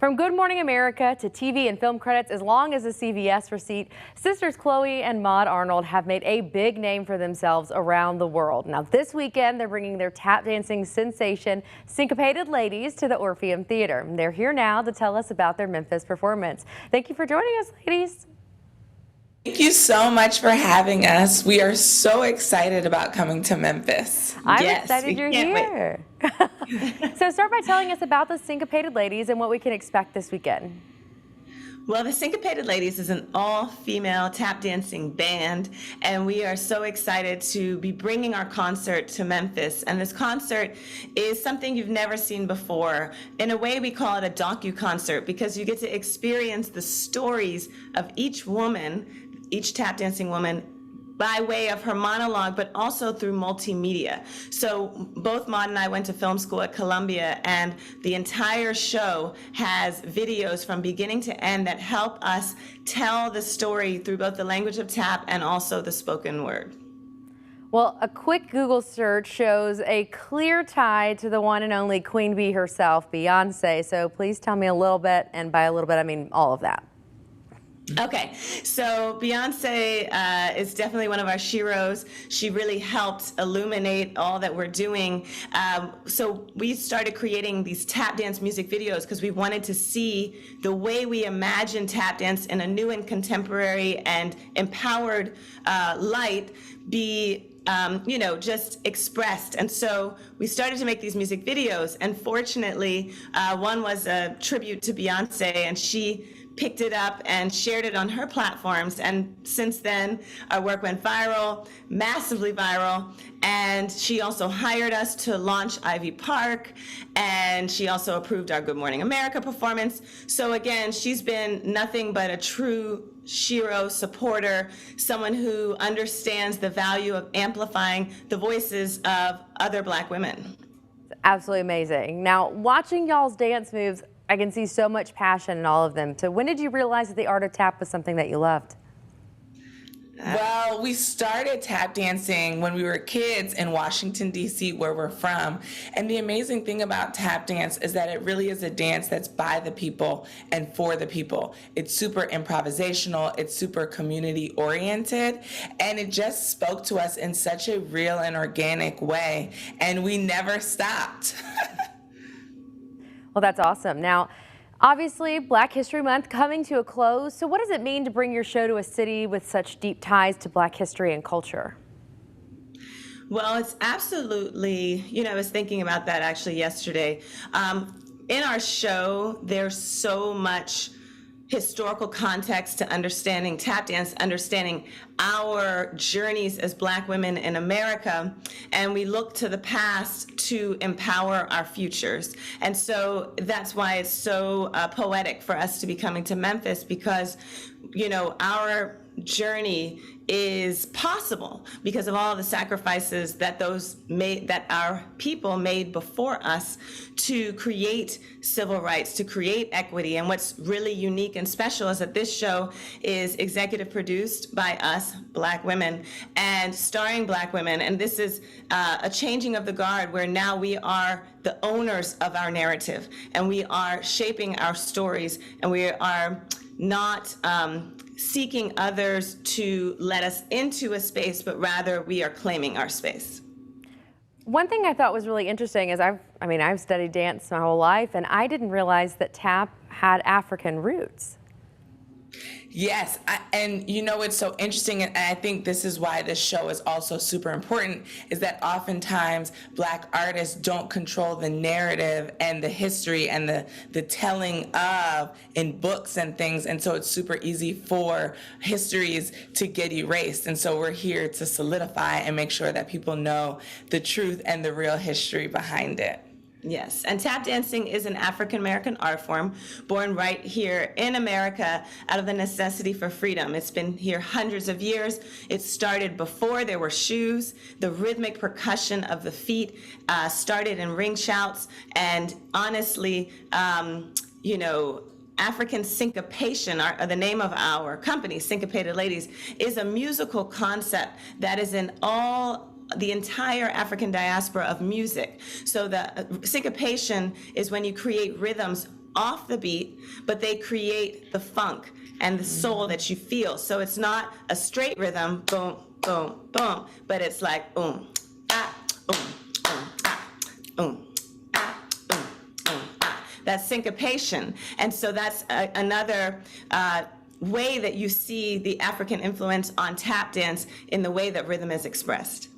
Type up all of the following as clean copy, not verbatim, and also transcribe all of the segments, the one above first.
From Good Morning America to TV and film credits, as long as a CVS receipt, sisters Chloe and Maude Arnold have made a big name for themselves around the world. Now this weekend, they're bringing their tap dancing sensation, Syncopated Ladies, to the Orpheum Theater. They're here now to tell us about their Memphis performance. Thank you for joining us, ladies. Thank you so much for having us. We are so excited about coming to Memphis. I'm excited you're here. So start by telling us about the Syncopated Ladies and what we can expect this weekend. Well, the Syncopated Ladies is an all-female tap dancing band, and we are so excited to be bringing our concert to Memphis. And this concert is something you've never seen before. In a way, we call it a docu-concert because you get to experience the stories of each woman, each tap dancing woman, by way of her monologue, but also through multimedia. So both Maude and I went to film school at Columbia, and the entire show has videos from beginning to end that help us tell the story through both the language of tap and also the spoken word. Well, a quick Google search shows a clear tie to the one and only Queen Bee herself, Beyonce. So please tell me a little bit, and by a little bit, I mean all of that. Okay, so Beyonce is definitely one of our sheroes. She really helped illuminate all that we're doing. So we started creating these tap dance music videos because we wanted to see the way we imagine tap dance in a new and contemporary and empowered light be just expressed. And so we started to make these music videos, and fortunately, one was a tribute to Beyonce, and she picked it up and shared it on her platforms. And since then, our work went viral, massively viral. And she also hired us to launch Ivy Park, and she also approved our Good Morning America performance. So again, she's been nothing but a true shero supporter, someone who understands the value of amplifying the voices of other Black women. Absolutely amazing. Now, watching y'all's dance moves, I can see so much passion in all of them. So when did you realize that the art of tap was something that you loved? Well, we started tap dancing when we were kids in Washington, D.C., where we're from. And the amazing thing about tap dance is that it really is a dance that's by the people and for the people. It's super improvisational, it's super community oriented, and it just spoke to us in such a real and organic way. And we never stopped. Well, that's awesome. Now, obviously, Black History Month coming to a close. So what does it mean to bring your show to a city with such deep ties to Black history and culture? Well, it's absolutely, I was thinking about that actually yesterday. In our show, there's so much historical context to understanding tap dance, understanding our journeys as Black women in America, and we look to the past to empower our futures. And so that's why it's so poetic for us to be coming to Memphis, because our journey is possible because of all the sacrifices that our people made before us to create civil rights, to create equity. And what's really unique and special is that this show is executive produced by us, Black women, and starring Black women. And this is a changing of the guard, where now we are the owners of our narrative, and we are shaping our stories, and we are not seeking others to let us into a space, but rather we are claiming our space. One thing I thought was really interesting is I've studied dance my whole life, and I didn't realize that tap had African roots. Yes, and it's so interesting, and I think this is why this show is also super important, is that oftentimes Black artists don't control the narrative and the history and the telling of in books and things, and so it's super easy for histories to get erased. And so we're here to solidify and make sure that people know the truth and the real history behind it. Yes, and tap dancing is an African-American art form born right here in America out of the necessity for freedom. It's been here hundreds of years. It started before there were shoes. The rhythmic percussion of the feet started in ring shouts, and honestly, African syncopation, the name of our company, Syncopated Ladies, is a musical concept that is in the entire African diaspora of music. So the syncopation is when you create rhythms off the beat, but they create the funk and the soul that you feel. So it's not a straight rhythm, boom, boom, boom, but it's like boom, ah, boom, boom, ah, boom, ah, boom, boom, ah. That's syncopation. And so that's another way that you see the African influence on tap dance in the way that rhythm is expressed.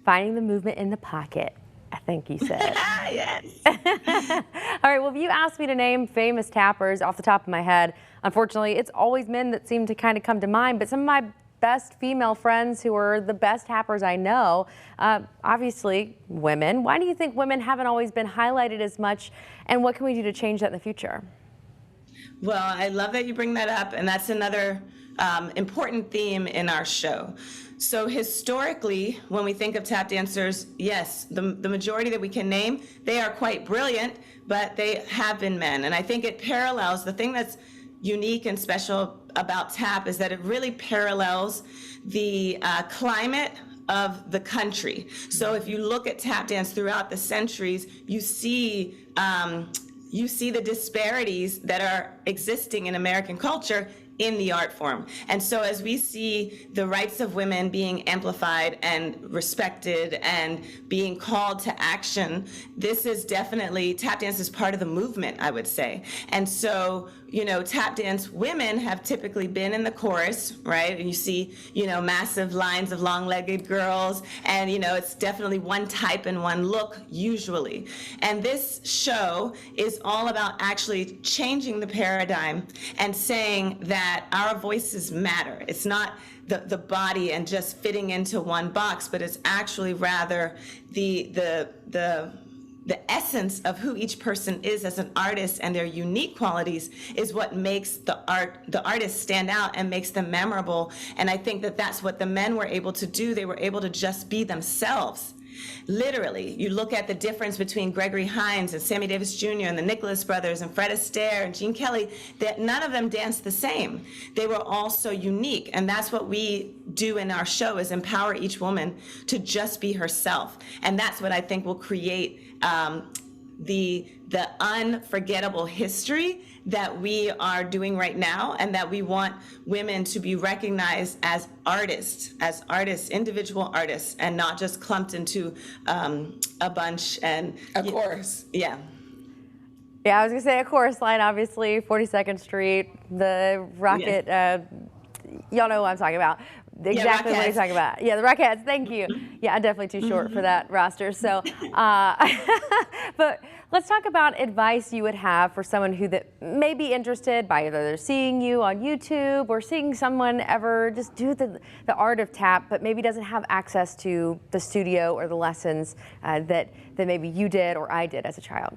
Finding the movement in the pocket, I think you said. Yes. All right, well, if you asked me to name famous tappers off the top of my head, unfortunately, it's always men that seem to kind of come to mind, but some of my best female friends who are the best tappers I know, obviously women. Why do you think women haven't always been highlighted as much, and what can we do to change that in the future? Well, I love that you bring that up, and that's another important theme in our show. So historically, when we think of tap dancers, yes, the majority that we can name, they are quite brilliant, but they have been men. And I think it parallels, the thing that's unique and special about tap is that it really parallels the climate of the country. So if you look at tap dance throughout the centuries, you see the disparities that are existing in American culture in the art form. And so as we see the rights of women being amplified and respected and being called to action, this is definitely, tap dance is part of the movement, I would say. And so, you know, tap dance women have typically been in the chorus, right? And you see, you know, massive lines of long-legged girls, and, you know, it's definitely one type and one look, usually. And this show is all about actually changing the paradigm and saying that our voices matter. It's not the body and just fitting into one box, but it's actually rather the essence of who each person is as an artist, and their unique qualities is what makes the artist stand out and makes them memorable. And I think that that's what the men were able to do. They were able to just be themselves. Literally, you look at the difference between Gregory Hines and Sammy Davis Jr. and the Nicholas brothers and Fred Astaire and Gene Kelly, that none of them danced the same. They were all so unique, and that's what we do in our show, is empower each woman to just be herself. And that's what I think will create the unforgettable history that we are doing right now, and that we want women to be recognized as artists, individual artists, and not just clumped into a bunch and a chorus. Yeah. Yeah, I was gonna say a chorus line, obviously, 42nd Street, the Rocket, y'all know what I'm talking about. Exactly what you're talking about. Yeah, the Rockettes, thank you. Yeah, I'm definitely too short for that roster. So, but let's talk about advice you would have for someone who that may be interested by either they're seeing you on YouTube or seeing someone ever just do the art of tap, but maybe doesn't have access to the studio or the lessons that maybe you did or I did as a child.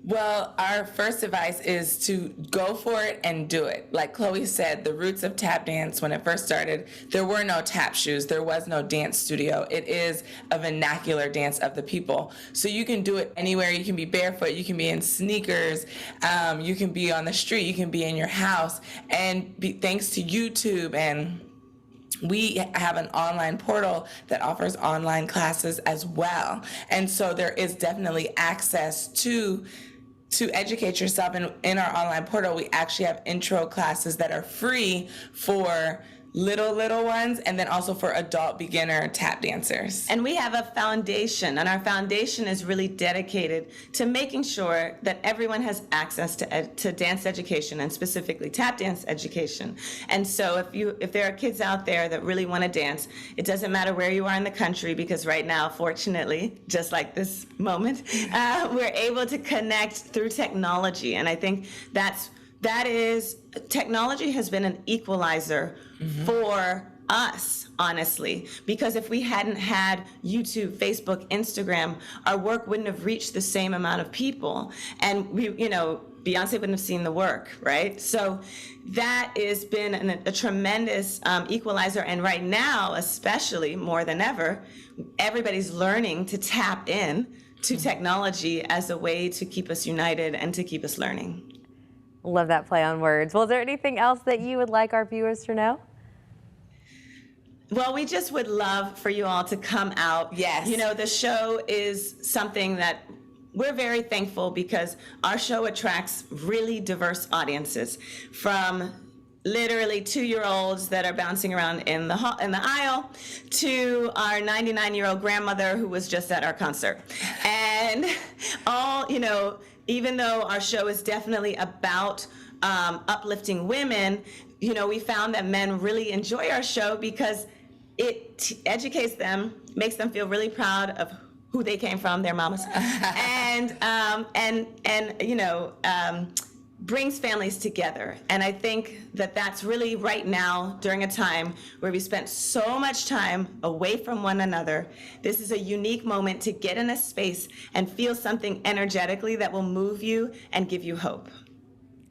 Well, our first advice is to go for it and do it. Like Chloe said, the roots of tap dance, when it first started, there were no tap shoes. There was no dance studio. It is a vernacular dance of the people. So you can do it anywhere. You can be barefoot. You can be in sneakers. You can be on the street. You can be in your house. And thanks to YouTube, and we have an online portal that offers online classes as well. And so there is definitely access to educate yourself. In our online portal, we actually have intro classes that are free for little ones, and then also for adult beginner tap dancers. And we have a foundation, and our foundation is really dedicated to making sure that everyone has access to dance education, and specifically tap dance education. And so if there are kids out there that really want to dance, it doesn't matter where you are in the country, because right now, fortunately, just like this moment, we're able to connect through technology. And I think technology has been an equalizer for us, honestly, because if we hadn't had YouTube, Facebook, Instagram, our work wouldn't have reached the same amount of people, and Beyonce wouldn't have seen the work, right? So that has been a tremendous equalizer, and right now, especially more than ever, everybody's learning to tap in to technology as a way to keep us united and to keep us learning. Love that play on words. Well, is there anything else that you would like our viewers to know? Well, we just would love for you all to come out. Yes. The show is something that we're very thankful because our show attracts really diverse audiences, from literally 2-year-olds that are bouncing around in the aisle to our 99-year-old grandmother who was just at our concert. And all, you know, even though our show is definitely about uplifting women, you know, we found that men really enjoy our show because it educates them, makes them feel really proud of who they came from, their mamas, and you know, brings families together. And I think that that's really right now, during a time where we spent so much time away from one another, this is a unique moment to get in a space and feel something energetically that will move you and give you hope.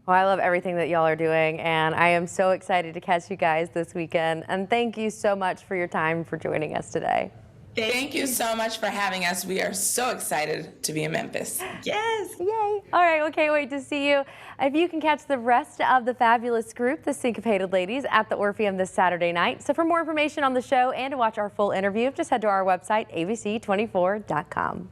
Well, I love everything that y'all are doing, and I am so excited to catch you guys this weekend. And thank you so much for your time, for joining us today. Thank you so much for having us. We are so excited to be in Memphis. Yes. Yay. All right, well, can't wait to see you. If you can catch the rest of the fabulous group, the Syncopated Ladies, at the Orpheum this Saturday night. So for more information on the show and to watch our full interview, just head to our website, abc24.com.